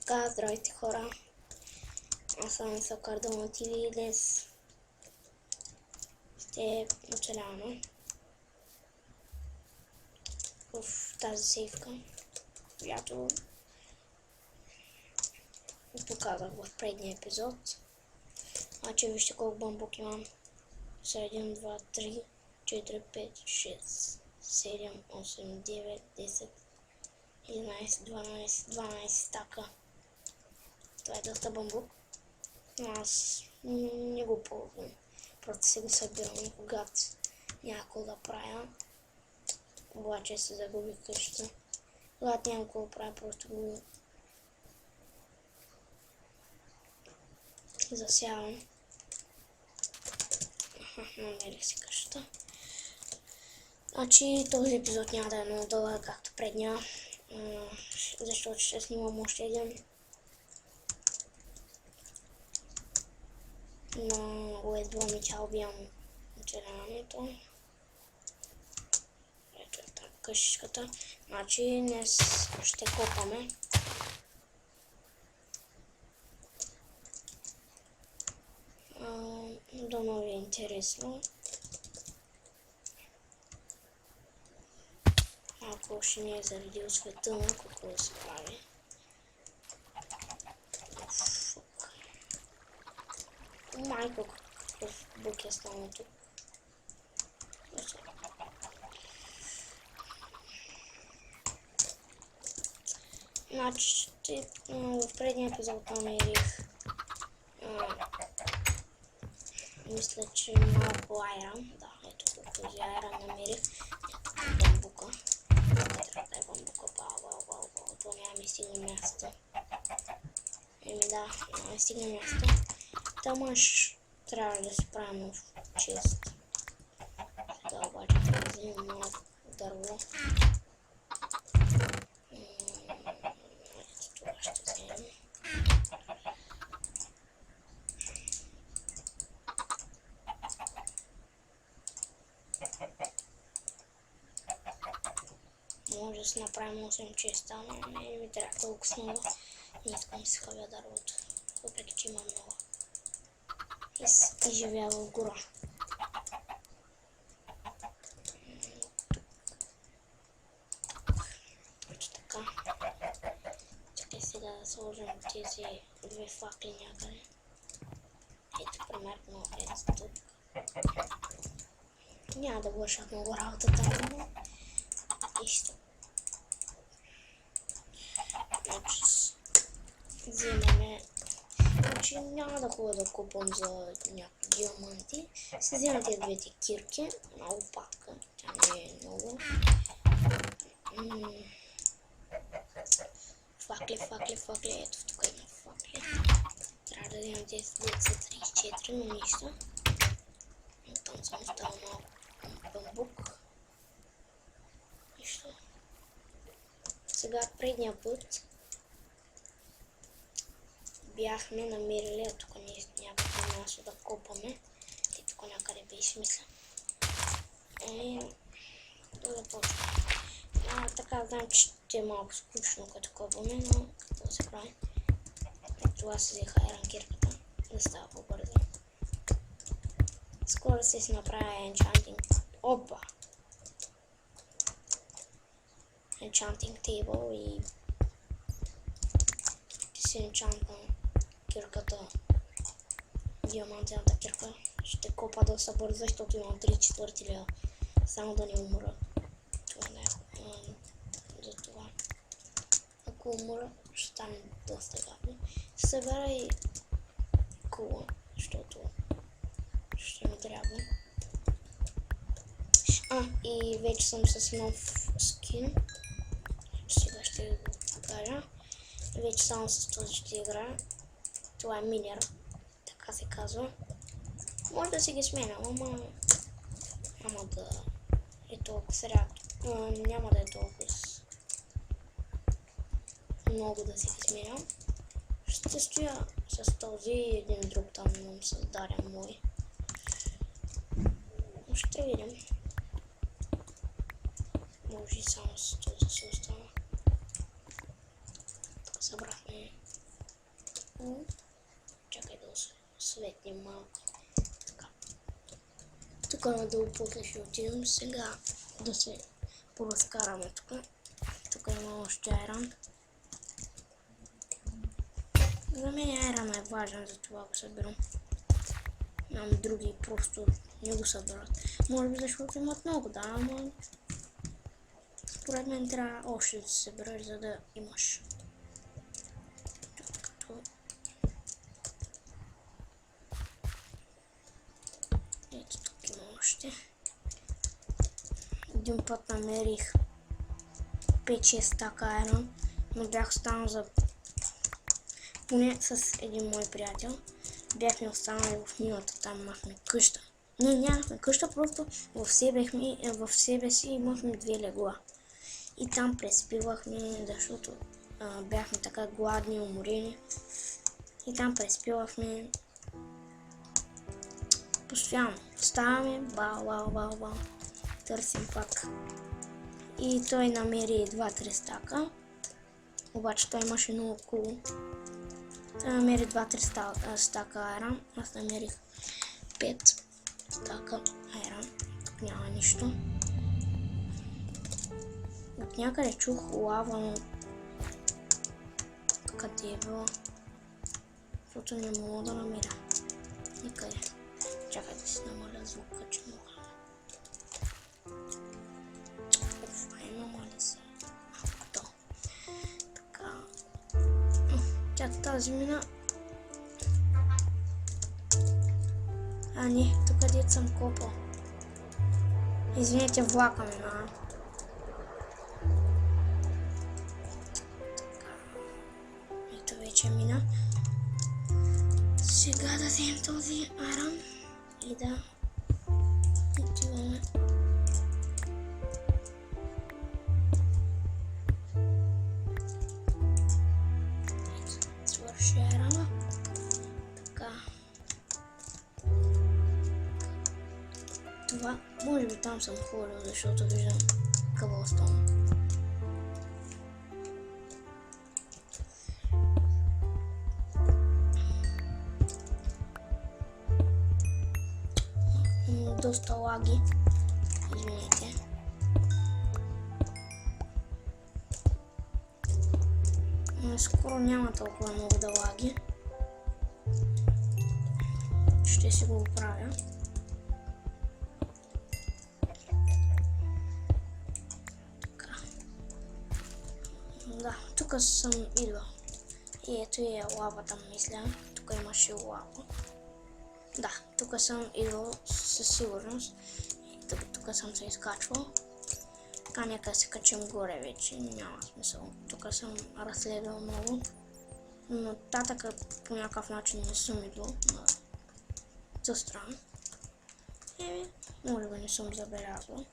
Така, здравейте хора, аз съм Сокардоно ТВ и днес ще оцеляваме в тази сейфка, която показах в предния епизод. Значи вижте колко бамбук имам. 7, 2, 3, 4, 5, 6, 7, 8, 9, 10, 11, 12 стака. Това е доста бамбук, но аз не го ползвам. Просто си го събирам, когато някакво да правя. Обаче се загубих къщата. Когато нямам какво да правя, просто го засявам. Намерих си къщата. Значи този епизод няма да е много дълъг, както предния, защото ще снимам още един. Но едва ми тя убивам оцеляването. Ето е така къщичката. Значи днес ще копаме. Доно ви е интересно. Ако ще не е заредил светъна, какво да се прави. Майко, какъв бук е станал тук. Значи, в предния епизод намерих, мисля, че малко айран. Да, ето този айран намерих. Бамбука. Трябва да е бамбука. Това няма ми стигна място. Да, няма ми стигна място. Тамаш трябва да се правим в чест. Сега обаче трябва да вземем малко дърво. Ето това ще вземем. Може да си направим 8 честа, но не ми трябва толкова много. Не искам да си хавя дървото, въпреки че има много. И живея в гора. Ето така. Чакай сега да сложим тези две факли някъде. Ето примерно ето тук. Няма да вършат много работата, но нищо. Вземаме. Значи няма да ходя да купам за някакви диаманти. Се вземам тези двете кирки, една лопатка, тя не е много. Факли, ето тук има факли. Трябва да вземам тези 34, но нищо. Там съм оставил малко бамбук. Нищо. Сега предния път бяхме намерили, тук някакво място да копаме. И тук някъде беше, мисля. Да започваме. Така знам, че ще е малко скучно като копаме, но какво се прави. Това се взеха еранкирката, да става по-бързо. Скоро се си направя енчантинг. Опа! Enchanting table и ще се енчантна кирката, диамантената кирка. Ще копа доста бързо, защото имам 3/4 лева. Само да не умра. Това не е за това. Ако умра, ще стане доста гадно. Събера и кула, защото ще ми трябва. И вече съм с нов скин. Сега ще ви го покажа. Вече само с този ще играя. Това е минер, така се казва. Може да си ги сменям, ама няма да е толкова срядко. Няма да е толкова много да си ги сменям. Ще стоя с този и един друг там имам създаден мой. Ще видим. Може и само с този се остана. Тук събрахме Чакай да осветнем малко. Така. Тук надолу после ще отидем сега да се поразкараме тук. Тук има още айран. За мен айран е важен, затова го събирам. Имам други, просто не го събират. Може би защото имат много, да, ама според мен трябва още да се събираш, за да имаш. Като... Ето тук има още. Един път намерих 5-6 стака айрон, но бях останал за... Поне с един мой приятел. Бяхме останали в мината, там имахме къща. Не, нямахме къща, просто в себе си имахме 2 легла. И там преспивахме, защото бяхме така гладни, уморени. И там преспивахме постоянно. Ставаме, бау, търсим пак. И той намери 2-3 стака. Обаче той имаше много кул. Той намери 2-3 стака айран. Аз намерих 5 стака айран. Тук няма нищо. От някъде чух лава, но къде е било? Защото не мога да намеря никъде. Чакай да си намаля звука, че мога. Намаля се. Така. Тя тази мина. А не, тук където съм копал. Извинете, влака мина. Ето вече мина. Сега да вземем този айрон и да отиваме. Свърши айрона. Така. Това, може би там съм ходил, защото виждам къбълстон. Доста лаги, извинете. Скоро няма толкова много да лаги. Ще си го оправя. Така. Да, тук съм идвал. И ето е лавата, мисля. Тук имаше лава. Да, тук съм идвал със сигурност. Тук съм се изкачвал. А нека се качим горе вече, няма смисъл. Тук съм разследвал много. Но татъка по някакъв начин не съм идвал за страна. Може би не съм забелязал.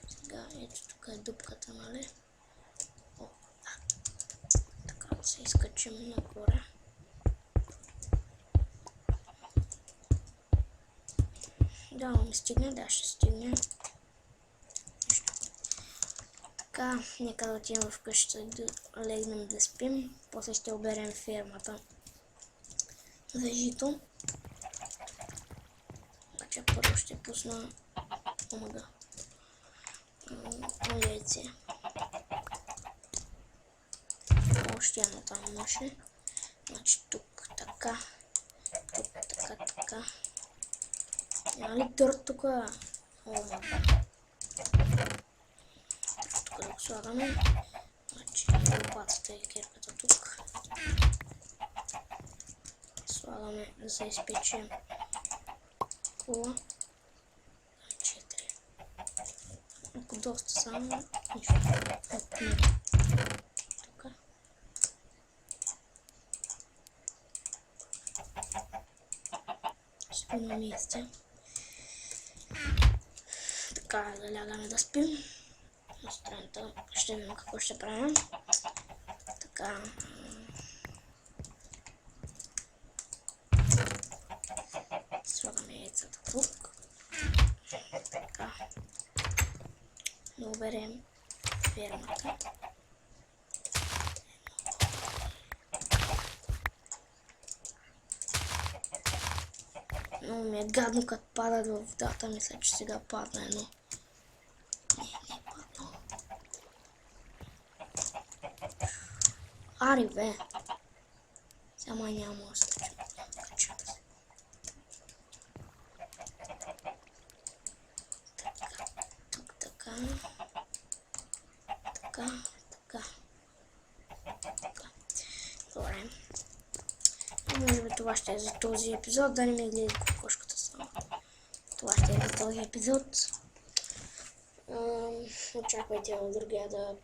Сега ето тук е дупката, нали? О, да. Така да се изкачим нагоре. Да, не стигне, да, ще стигне. Така, нека да отидем вкъщи да легнем да спим. После ще оберем фермата за жито. Обаче първо ще пусна омага. Яйце. Още едно там имаше. Значи тук така. Тук така. Няма ли дърт тук? Омага. Тук да го слагаме. Значи лопатата и кирката тук. Слагаме да се изпечем кола. 4. Ако доста само, нищо. Тук. Ще на месте. Така, да лягаме да спим. На страната ще видим какво ще правим. Така. Слагаме яйцата тук. Така. Да оберем фермата. Много ми е гадно като падат в водата. Мисля, че сега падна едно. Не е паднало. Ари бе. Сега май няма да се качим. Тук така. Така. Добре. Може би това ще е за този епизод. Да не ми гледа кокошката само. Това ще е за този епизод. Очаквайте в другия да...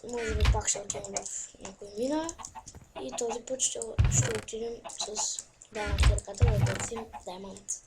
Може би пак ще отидем в някой мина. И този път ще отидем с даймонд кирката да търсим даймонд.